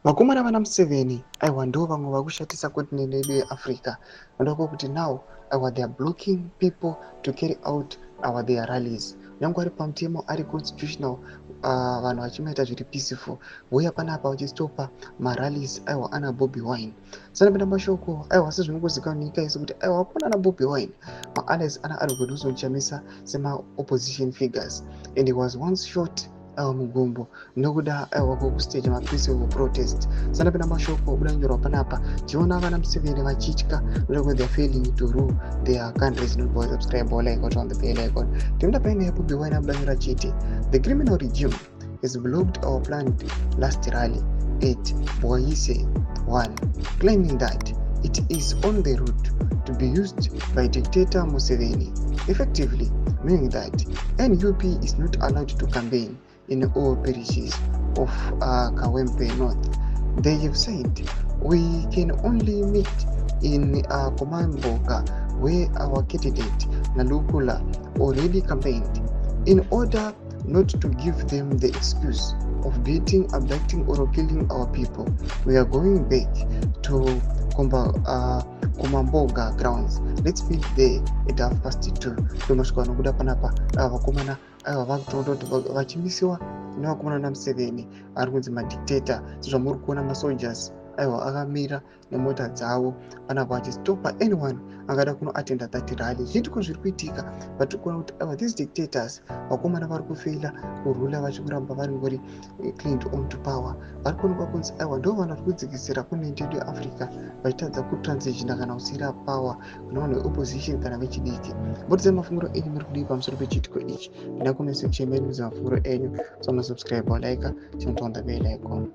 Vakomana vana Museveni aiwa ndo vamwe vakushatisa kontinende yedu yeAfrica ndokuti kuti now they are blocking people to carry out their rallies. Nyangwe ari pamutemo ari constitutional vanhu vachimaita zviri peaceful vouya panapa vachistopa marallies ana Bobi Wine. Sanapinda mashoko sezvinokuzikanwa nyika yese kuti hakuna ana Bobi Wine maallies ana ari kuzochamisa sema opposition figures and he was once shot mugumbo nokuda kwekustaja mapeaceful protest. Sanapinda mashoko budanyorwa panapa tiona vana Museveni vachitya nokuti they are failing to rule their countries. Not boy subscribe or like on the bell icon. Timda paine Bobi Wine abudanyora chiti the criminal regime has blocked our planned last rally at Boise 1, claiming that it is on the route to be used by dictator Museveni, effectively meaning that NUP is not allowed to campaign in all parishes of Kawempe North. They have said we can only meet in Komamboka, where our candidate Nalukula already campaigned, in order not to give them the excuse of beating, abducting or killing our people. We are going back to Komamboga grounds. Let's meet there at 2:30. Tomashuka nokuda panapa vakomana vakutondoti vachimisiwa nevakomana naMuseveni ari kunzi madictator. Zvamuri kuona masoldiers akamira nemota dzavo panapa vachistopa anyone angada kunoatenda that rally. Zvitiko zviri kuitika vatiri kuona kuti these dictators vakomana vari kufeila kurula vachikuramba vari ngori clinged on to power. Vari kuonekwa kunzi ndo vanhu vari kudzikisira kontinende yedu yeAfrica vachitadza kutransitiona kana kusiyira power kuna vanhu veopposition kana vechidiki. Mbotidzai mafunguro enyu muri kudii pamusoro pechitiko ichi. Pinda comment section menu mudze mafunguro enyu. So subscribe or like, turn on the bell icon.